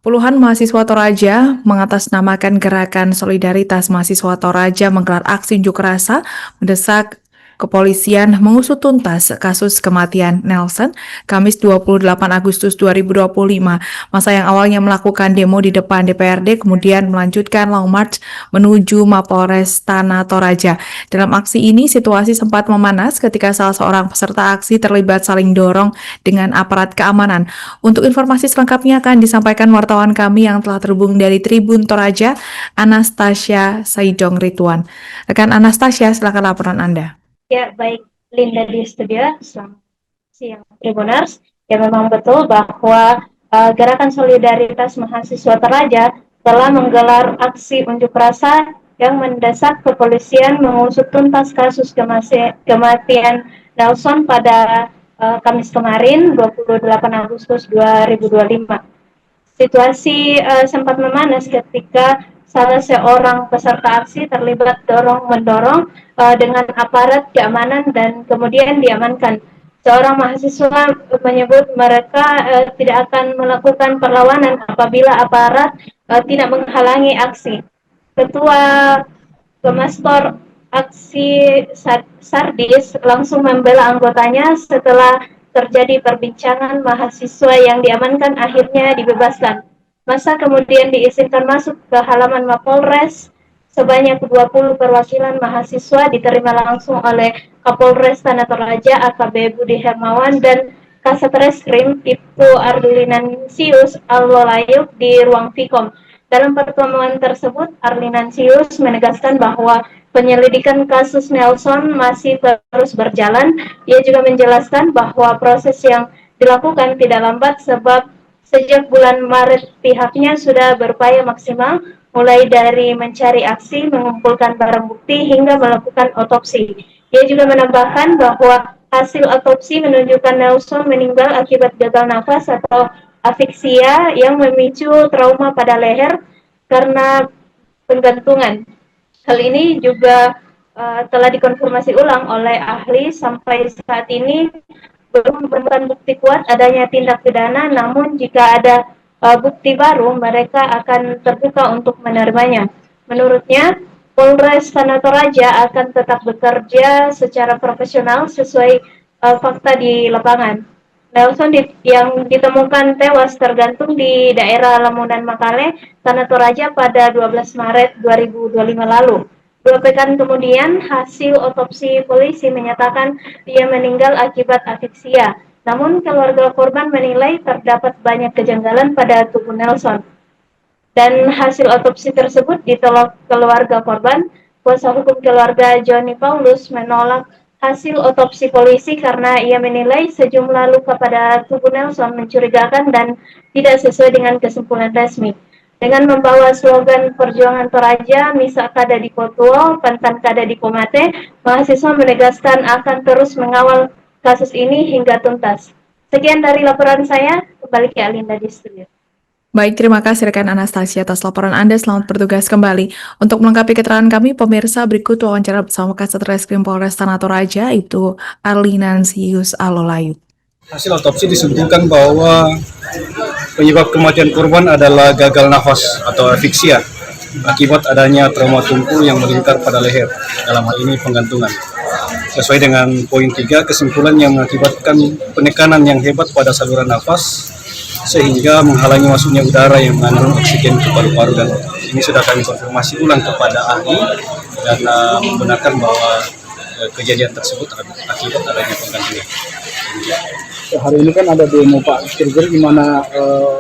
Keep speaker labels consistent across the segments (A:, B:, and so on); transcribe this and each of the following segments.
A: Puluhan mahasiswa Toraja mengatasnamakan Gerakan Solidaritas Mahasiswa Toraja menggelar aksi unjuk rasa mendesak kepolisian mengusut tuntas kasus kematian Nelson Kamis 28 Agustus 2025. Masa yang awalnya melakukan demo di depan DPRD kemudian melanjutkan long march menuju Mapolres Tanah Toraja. Dalam aksi ini situasi sempat memanas ketika salah seorang peserta aksi terlibat saling dorong dengan aparat keamanan. Untuk informasi selengkapnya akan disampaikan wartawan kami yang telah terhubung dari Tribun Toraja, Anastasia Saidong Rituan. Rekan Anastasia, silakan laporan Anda.
B: Ya, baik Linda di studio. Selamat siang Tribuners. Ya, memang betul bahwa Gerakan Solidaritas Mahasiswa Toraja telah menggelar aksi unjuk rasa yang mendesak kepolisian mengusut tuntas kasus kematian Nelson pada Kamis kemarin 28 Agustus 2025. Situasi sempat memanas ketika salah seorang peserta aksi terlibat dorong-mendorong dengan aparat keamanan dan kemudian diamankan. Seorang mahasiswa menyebut mereka tidak akan melakukan perlawanan apabila aparat tidak menghalangi aksi. Ketua Pemastor aksi Sardis langsung membela anggotanya setelah terjadi perbincangan. Mahasiswa yang diamankan akhirnya dibebaskan. Masa kemudian diizinkan masuk ke halaman Mapolres. Sebanyak 20 perwakilan mahasiswa diterima langsung oleh Kapolres Tanah Toraja AKP Budi Hermawan dan Kasat Reskrim Ibtu Arlinansius Allolayuk di ruang Vkom. Dalam pertemuan tersebut, Arlinansius menegaskan bahwa penyelidikan kasus Nelson masih terus berjalan. Ia juga menjelaskan bahwa proses yang dilakukan tidak lambat sebab sejak bulan Maret pihaknya sudah berupaya maksimal mulai dari mencari aksi, mengumpulkan barang bukti, hingga melakukan otopsi. Ia juga menambahkan bahwa hasil otopsi menunjukkan Nelson meninggal akibat gagal nafas atau afiksia yang memicu trauma pada leher karena penggantungan. Hal ini juga telah dikonfirmasi ulang oleh ahli. Sampai saat ini belum menemukan bukti kuat adanya tindak pidana, namun jika ada bukti baru, mereka akan terbuka untuk menerimanya. Menurutnya, Polres Tanah Toraja akan tetap bekerja secara profesional sesuai fakta di lapangan. Nelson yang ditemukan tewas tergantung di daerah Lamunan Makale, Tanah Toraja pada 12 Maret 2025 lalu. 2 pekan kemudian, hasil otopsi polisi menyatakan ia meninggal akibat afiksia. Namun, keluarga korban menilai terdapat banyak kejanggalan pada tubuh Nelson. Dan hasil otopsi tersebut ditolak keluarga korban. Kuasa hukum keluarga Johnny Paulus menolak hasil otopsi polisi karena ia menilai sejumlah luka pada tubuh Nelson mencurigakan dan tidak sesuai dengan kesimpulan resmi. Dengan membawa slogan Perjuangan Toraja, Misa Kada di Kotuo, Pantan Kada di Komate, mahasiswa menegaskan akan terus mengawal kasus ini hingga tuntas. Sekian dari laporan saya, kembali ke Alinda di studio.
A: Baik, terima kasih rekan Anastasia atas laporan Anda. Selamat bertugas kembali. Untuk melengkapi keterangan kami, pemirsa, berikut wawancara bersama Kasat Reskrim Polres Tanah Toraja, itu Arlinansius Allolayuk.
C: Hasil otopsi disebutkan bahwa penyebab kematian korban adalah gagal nafas atau afiksia akibat adanya trauma tumpul yang melingkar pada leher, dalam hal ini penggantungan. Sesuai dengan poin 3, kesimpulan yang mengakibatkan penekanan yang hebat pada saluran nafas sehingga menghalangi masuknya udara yang mengandung oksigen ke paru-paru, dan ini sudah kami konfirmasi ulang kepada ahli dan membenarkan bahwa kejadian tersebut akibat adanya penggantungan.
D: Hari ini kan ada demo Pak, kira-kira gimana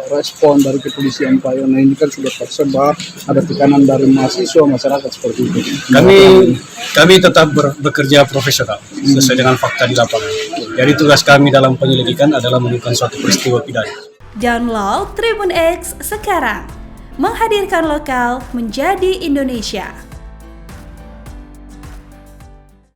D: respon dari kepolisian Pak Yono? Ini kan sudah tersebar, ada tekanan dari mahasiswa, masyarakat seperti itu.
C: Kami tetap bekerja profesional sesuai dengan fakta di lapangan. Jadi tugas kami dalam penyelidikan adalah menemukan suatu peristiwa pidana.
E: Download Tribun X sekarang, menghadirkan lokal menjadi Indonesia.